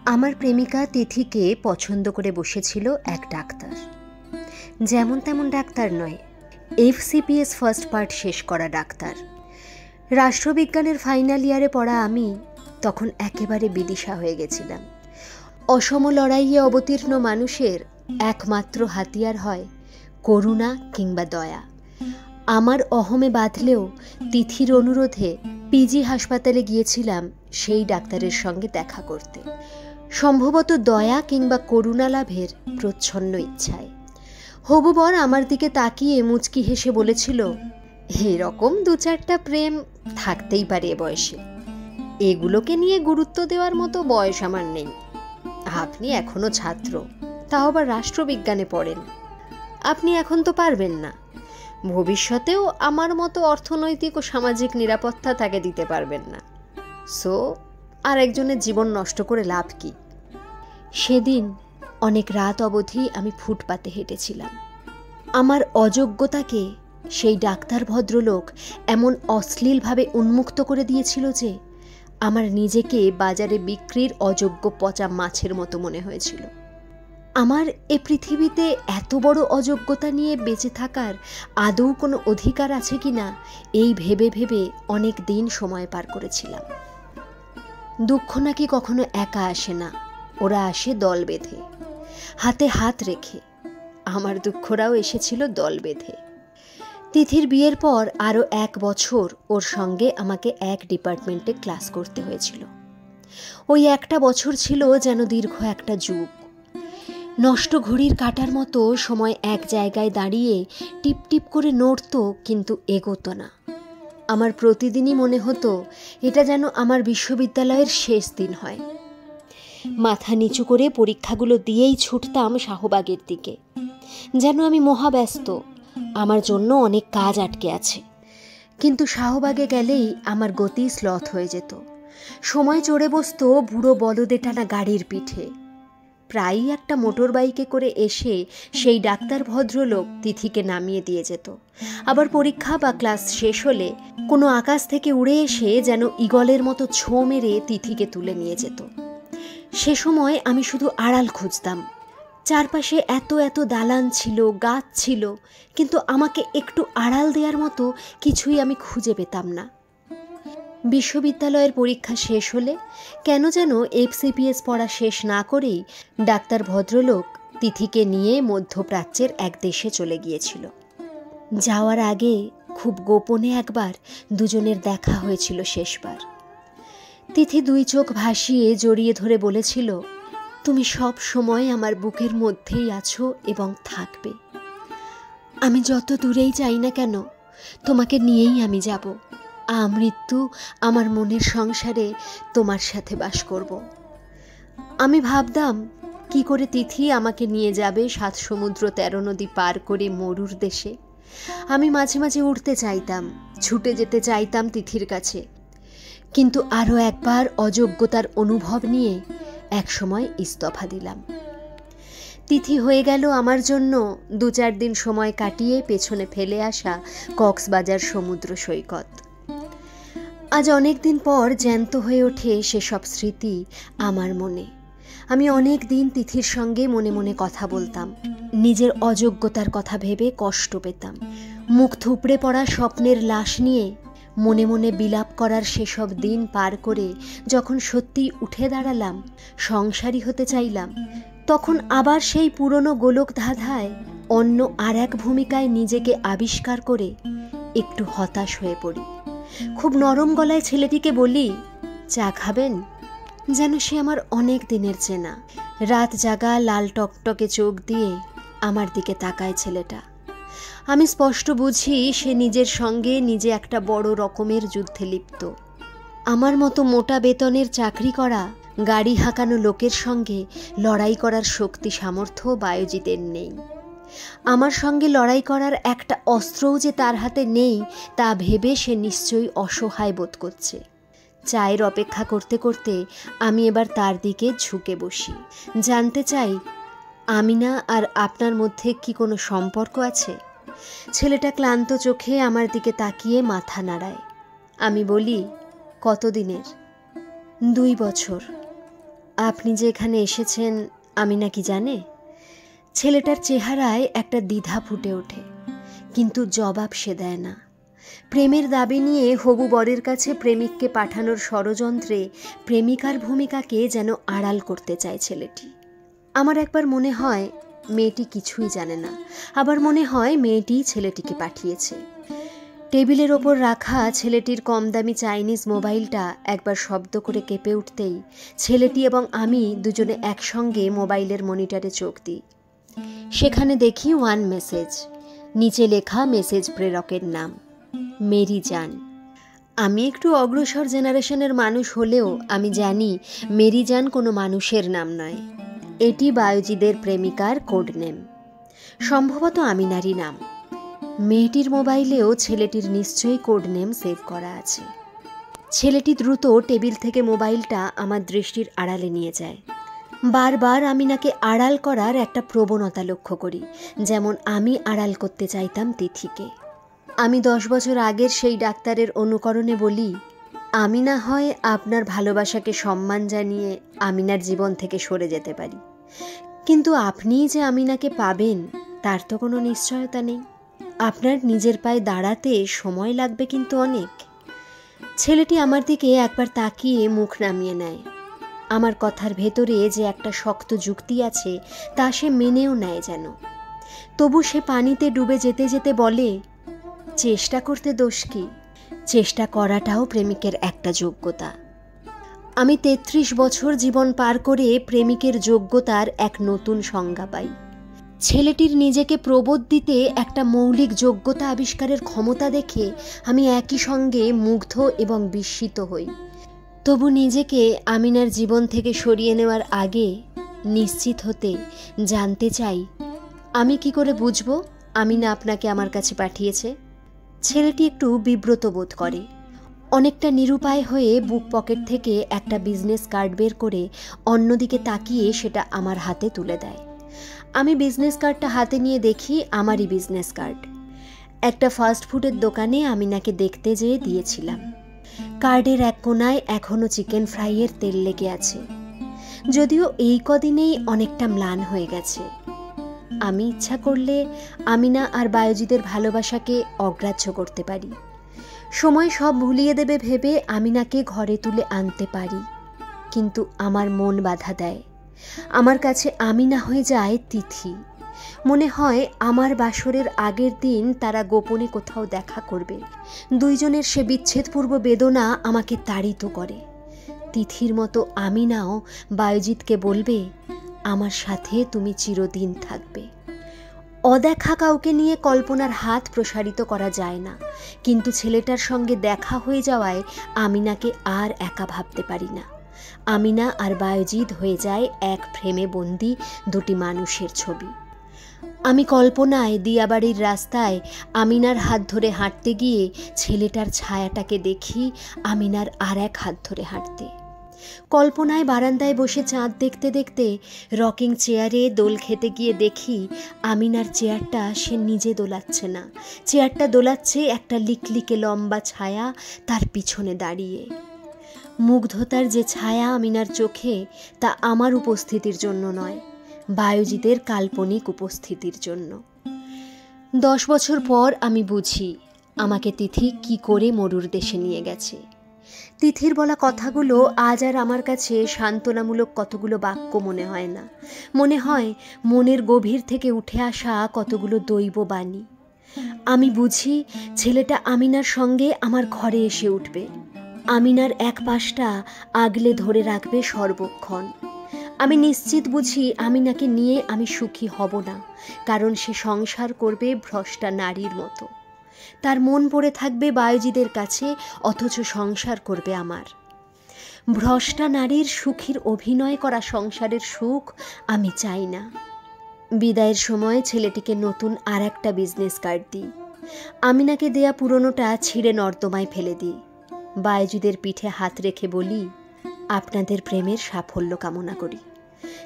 আমার প্রেমিকা তিথিকে পছন্দ করে বসেছিল এক ডাক্তার। যেমন তেমন ডাক্তার নয়, FCPS ফার্স্ট পার্ট শেষ করা ডাক্তার। রাষ্ট্রবিজ্ঞানের ফাইনাল ইয়ারে পড়া আমি তখন একেবারে বিদিশা হয়ে গেছিলাম। অসম লড়াইয়ে অবতীর্ণ মানুষের একমাত্র হাতিয়ার হয় করুণা কিংবা দয়া। আমার অহমে বাঁধলেও তিথির অনুরোধে পিজি হাসপাতালে গিয়েছিলাম সেই ডাক্তারের সঙ্গে দেখা করতে, সম্ভবত দয়া কিংবা করুণা লাভের প্রচ্ছন্ন ইচ্ছায়। হবু বর আমার দিকে তাকিয়ে মুচকি হেসে বলেছিল, এরকম 2-4টা প্রেম থাকতেই পারে এ বয়সে, এগুলোকে নিয়ে গুরুত্ব দেওয়ার মতো বয়স আমার নেই। আপনি এখনো ছাত্র, তাও আবার রাষ্ট্রবিজ্ঞানে পড়েন। আপনি এখন তো পারবেন না, ভবিষ্যতেও আমার মতো অর্থনৈতিক ও সামাজিক নিরাপত্তা তাকে দিতে পারবেন না। সো আর একজনের জীবন নষ্ট করে লাভ কি? সেদিন অনেক রাত অবধি আমি ফুটপাতে হেঁটেছিলাম। আমার অযোগ্যতাকে সেই ডাক্তার ভদ্রলোক এমন অশ্লীলভাবে উন্মুক্ত করে দিয়েছিল যে আমার নিজেকে বাজারে বিক্রির অযোগ্য পচা মাছের মতো মনে হয়েছিল। আমার এ পৃথিবীতে এত বড় অযোগ্যতা নিয়ে বেঁচে থাকার আদৌ কোনো অধিকার আছে কি না, এই ভেবে ভেবে অনেক দিন সময় পার করেছিলাম। দুঃখ নাকি কখনো একা আসে না, ওরা আসে দল বেঁধে, হাতে হাত রেখে। আমার দুঃখরাও এসেছিল দল বেঁধে। তিথির বিয়ের পর আরও 1 বছর ওর সঙ্গে আমাকে এক ডিপার্টমেন্টে ক্লাস করতে হয়েছিল। ওই একটা বছর ছিল যেন দীর্ঘ একটা যুগ। নষ্ট ঘড়ির কাঁটার মতো সময় এক জায়গায় দাঁড়িয়ে টিপ টিপ করে নড়ত, কিন্তু এগোতো না। আমার প্রতিদিনই মনে হতো এটা যেন আমার বিশ্ববিদ্যালয়ের শেষ দিন হয়। মাথা নিচু করে পরীক্ষাগুলো দিয়েই ছুটতাম শাহবাগের দিকে, যেন আমি মহাব্যস্ত, আমার জন্য অনেক কাজ আটকে আছে। কিন্তু শাহবাগে গেলেই আমার গতি স্লথ হয়ে যেত। সময় চড়ে বসত বুড়ো বলদে টানা গাড়ির পিঠে। প্রায়ই একটা মোটর বাইকে করে এসে সেই ডাক্তার ভদ্রলোক তিথিকে নামিয়ে দিয়ে যেত। আবার পরীক্ষা বা ক্লাস শেষ হলে কোনো আকাশ থেকে উড়ে এসে যেন ঈগলের মতো ছোঁ মেরে তিথিকে তুলে নিয়ে যেত। সে সময় আমি শুধু আড়াল খুঁজতাম। চারপাশে এত এত দালান ছিল, গাছ ছিল, কিন্তু আমাকে একটু আড়াল দেওয়ার মতো কিছুই আমি খুঁজে পেতাম না। বিশ্ববিদ্যালয়ের পরীক্ষা শেষ হলে কেন যেন FCPS পড়া শেষ না করেই ডাক্তার ভদ্রলোক তিথিকে নিয়ে মধ্যপ্রাচ্যের এক দেশে চলে গিয়েছিল। যাওয়ার আগে খুব গোপনে একবার দুজনের দেখা হয়েছিল শেষবার। তিথি 2 চোখ ভাসিয়ে জড়িয়ে ধরে বলেছিল, তুমি সব সময় আমার বুকের মধ্যেই আছো এবং থাকবে। আমি যত দূরেই যাই না কেন, তোমাকে নিয়েই আমি যাব। আমৃত্যু আমার মনের সংসারে তোমার সাথে বাস করব। আমি ভাবতাম কি করে তিথি আমাকে নিয়ে যাবে 7 সমুদ্র 13 নদী পার করে মরুর দেশে। আমি মাঝে মাঝে উঠতে চাইতাম, ছুটে যেতে চাইতাম তিথির কাছে, কিন্তু আরও একবার অযোগ্যতার অনুভব নিয়ে একসময় ইস্তফা দিলাম। তিথি হয়ে গেল আমার জন্য 2-4 দিন সময় কাটিয়ে পেছনে ফেলে আসা কক্সবাজার সমুদ্র সৈকত। আজ অনেক দিন পর জ্যান্ত হয়ে ওঠে সেসব স্মৃতি আমার মনে। আমি অনেক দিন তিথির সঙ্গে মনে মনে কথা বলতাম, নিজের অযোগ্যতার কথা ভেবে কষ্ট পেতাম। মুখ থুবড়ে পড়া স্বপ্নের লাশ নিয়ে মনে মনে বিলাপ করার সেসব দিন পার করে যখন সত্যিই উঠে দাঁড়ালাম, সংসারী হতে চাইলাম, তখন আবার সেই পুরনো গোলক ধাঁধায় অন্য আর এক ভূমিকায় নিজেকে আবিষ্কার করে একটু হতাশ হয়ে পড়ি। খুব নরম গলায় ছেলেটিকে বলি, চা খাবেন? যেন সে আমার অনেক দিনের চেনা। রাত জাগা লাল টকটকে চোখ দিয়ে আমার দিকে তাকায় ছেলেটা। আমি স্পষ্ট বুঝি সে নিজের সঙ্গে নিজে একটা বড় রকমের যুদ্ধে লিপ্ত। আমার মতো মোটা বেতনের চাকরি করা, গাড়ি হাঁকানো লোকের সঙ্গে লড়াই করার শক্তি সামর্থ্য বায়োজিতের নেই। আমার সঙ্গে লড়াই করার একটা অস্ত্রও যে তার হাতে নেই, তা ভেবে সে নিশ্চয়ই অসহায় বোধ করছে। চায়ের অপেক্ষা করতে করতে আমি এবার তার দিকে ঝুঁকে বসি। জানতে চাই, আমিনা আর আপনার মধ্যে কি কোনো সম্পর্ক আছে? ছেলেটা ক্লান্ত চোখে আমার দিকে তাকিয়ে মাথা নাড়ায়। আমি বলি, কতদিনের? 2 বছর। আপনি যে এখানে এসেছেন আমিনা কি জানে? ছেলেটার চেহারায় একটা দ্বিধা ফুটে ওঠে, কিন্তু জবাব সে দেয় না। প্রেমের দাবি নিয়ে হবু বরের কাছে প্রেমিককে পাঠানোর ষড়যন্ত্রে প্রেমিকার ভূমিকাকে যেন আড়াল করতে চায় ছেলেটি। আমার একবার মনে হয় মেয়েটি কিছুই জানে না, আবার মনে হয় মেয়েটি ছেলেটিকে পাঠিয়েছে। টেবিলের ওপর রাখা ছেলেটির কম দামি চাইনিজ মোবাইলটা একবার শব্দ করে কেঁপে উঠতেই ছেলেটি এবং আমি দুজনে একসঙ্গে মোবাইলের মনিটরে চোখ দিই। সেখানে দেখি 1 মেসেজ, নিচে লেখা মেসেজ প্রেরকের নাম মেরি জান। আমি একটু অগ্রসর জেনারেশনের মানুষ হলেও আমি জানি মেরি জান কোনো মানুষের নাম নয়, এটি বায়োজিদের প্রেমিকার কোড নেম, সম্ভবত আমিনারই নাম। মেয়েটির মোবাইলেও ছেলেটির নিশ্চয়ই কোড নেম সেভ করা আছে। ছেলেটি দ্রুত টেবিল থেকে মোবাইলটা আমার দৃষ্টির আড়ালে নিয়ে যায়। বারবার আমিনাকে আড়াল করার একটা প্রবণতা লক্ষ্য করি, যেমন আমি আড়াল করতে চাইতাম তিথিকে। আমি 10 বছর আগের সেই ডাক্তারের অনুকরণে বলি, আমি না হয় আপনার ভালোবাসাকে সম্মান জানিয়ে আমিনার জীবন থেকে সরে যেতে পারি, কিন্তু আপনিই যে আমিনাকে পাবেন তার তো কোনো নিশ্চয়তা নেই। আপনার নিজের পায়ে দাঁড়াতে সময় লাগবে কিন্তু অনেক। ছেলেটি আমার দিকে একবার তাকিয়ে মুখ নামিয়ে নেয়। আমার কথার ভেতরে যে একটা শক্ত যুক্তি আছে তা সে মেনেও নেয় যেন। তবু সে পানিতে ডুবে যেতে যেতে বলে, চেষ্টা করতে দোষ কি? চেষ্টা করাটাও প্রেমিকের একটা যোগ্যতা। আমি 33 বছর জীবন পার করে প্রেমিকের যোগ্যতার এক নতুন সংজ্ঞা পাই। ছেলেটির নিজেকে প্রবোধ দিতে একটা মৌলিক যোগ্যতা আবিষ্কারের ক্ষমতা দেখে আমি একই সঙ্গে মুগ্ধ এবং বিস্মিত হই। তবু নিজেকে আমিনার জীবন থেকে সরিয়ে নেওয়ার আগে নিশ্চিত হতে জানতে চাই, আমি কি করে বুঝব আমিনা আপনাকে আমার কাছে পাঠিয়েছে? ছেলেটি একটু বিব্রত বোধ করে। অনেকটা নিরুপায় হয়ে বুক পকেট থেকে একটা বিজনেস কার্ড বের করে অন্যদিকে তাকিয়ে সেটা আমার হাতে তুলে দেয়। আমি বিজনেস কার্ডটা হাতে নিয়ে দেখি আমারই বিজনেস কার্ড। একটা ফাস্ট ফুডের দোকানে আমিনাকে দেখতে যেয়ে দিয়েছিলাম। কার্ডের এক কোনায় এখনও চিকেন ফ্রাইয়ের তেল লেগে আছে, যদিও এই কদিনেই অনেকটা ম্লান হয়ে গেছে। আমি ইচ্ছা করলে আমিনা আর বায়োজিদের ভালোবাসাকে অগ্রাহ্য করতে পারি। সময় সব ভুলিয়ে দেবে ভেবে আমিনাকে ঘরে তুলে আনতে পারি, কিন্তু আমার মন বাধা দেয়। আমার কাছে আমিনা হয়ে যায় তিথি। মনে হয় আমার বাসরের আগের দিন তারা গোপনে কোথাও দেখা করবে। দুইজনের সে বিচ্ছেদপূর্ব বেদনা আমাকে তাড়িত করে। তিথির মতো আমিনাও বায়োজিৎকে বলবে, আমার সাথে তুমি চিরদিন থাকবে। অদেখা কাউকে নিয়ে কল্পনার হাত প্রসারিত করা যায় না, কিন্তু ছেলেটার সঙ্গে দেখা হয়ে যাওয়ায় আমিনাকে আর একা ভাবতে পারি না। আমিনা আর বায়োজিৎ হয়ে যায় এক ফ্রেমে বন্দি দুটি মানুষের ছবি। আমি কল্পনায় দিয়াবাড়ির রাস্তায় আমিনার হাত ধরে হাঁটতে গিয়ে ছেলেটার ছায়াটাকে দেখি আমিনার আর এক হাত ধরে হাঁটতে। কল্পনায় বারান্দায় বসে চাঁদ দেখতে দেখতে রকিং চেয়ারে দোল খেতে গিয়ে দেখি আমিনার চেয়ারটা সে নিজে দোলাচ্ছে না, চেয়ারটা দোলাচ্ছে একটা লিকলিকে লম্বা ছায়া তার পিছনে দাঁড়িয়ে। মুগ্ধতার যে ছায়া আমিনার চোখে, তা আমার উপস্থিতির জন্য নয়, বায়োজিতের কাল্পনিক উপস্থিতির জন্য। 10 বছর পর আমি বুঝি আমাকে তিথি কি করে মরুর দেশে নিয়ে গেছে। তিথির বলা কথাগুলো আজ আর আমার কাছে সান্ত্বনামূলক কতগুলো বাক্য মনে হয় না, মনে হয় মনের গভীর থেকে উঠে আসা কতগুলো দৈব বাণী। আমি বুঝি ছেলেটা আমিনার সঙ্গে আমার ঘরে এসে উঠবে, আমিনার এক পাশটা আগলে ধরে রাখবে সর্বক্ষণ। আমি নিশ্চিত বুঝি আমিনাকে নিয়ে আমি সুখী হব না, কারণ সে সংসার করবে ভ্রষ্টা নারীর মতো। তার মন পড়ে থাকবে বায়োজিদের কাছে, অথচ সংসার করবে আমার। ভ্রষ্টা নারীর সুখীর অভিনয় করা সংসারের সুখ আমি চাই না। বিদায়ের সময় ছেলেটিকে নতুন আর একটা বিজনেস কার্ড দিই। আমিনাকে দেয়া পুরনোটা ছিঁড়ে নর্দমায় ফেলে দিই। বায়োজিদের পিঠে হাত রেখে বলি, আপনাদের প্রেমের সাফল্য কামনা করি।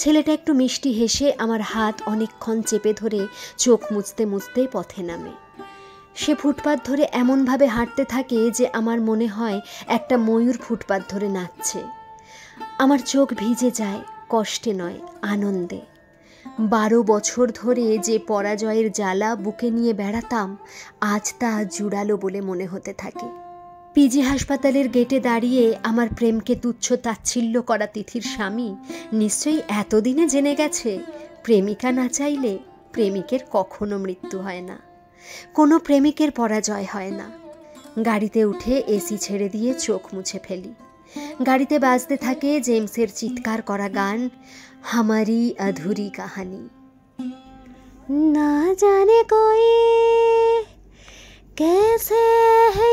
ছেলেটা একটু মিষ্টি হেসে আমার হাত অনেকক্ষণ চেপে ধরে চোখ মুছতে মুছতে পথে নামে। সে ফুটপাত ধরে এমনভাবে হাঁটতে থাকে যে আমার মনে হয় একটা ময়ূর ফুটপাত ধরে নাচছে। আমার চোখ ভিজে যায় কষ্টে নয়, আনন্দে। 12 বছর ধরে যে পরাজয়ের জ্বালা বুকে নিয়ে বেড়াতাম, আজ তা জুড়ালো বলে মনে হতে থাকে। পিজি হাসপাতালের গেটে দাঁড়িয়ে আমার প্রেমকে তুচ্ছ তাচ্ছিল্য করা তিথির স্বামী নিশ্চয়ই এতদিনে জেনে গেছে, প্রেমিকা না চাইলে প্রেমিকের কখনো মৃত্যু হয় না, কোনো প্রেমিকের পরাজয় হয় না। গাড়িতে উঠে এসি ছেড়ে দিয়ে চোখ মুছে ফেলি। গাড়িতে বাজতে থাকে জেমসের চিৎকার করা গান, হামারি আধুরি কাহানি। না জানে কোই कैसे है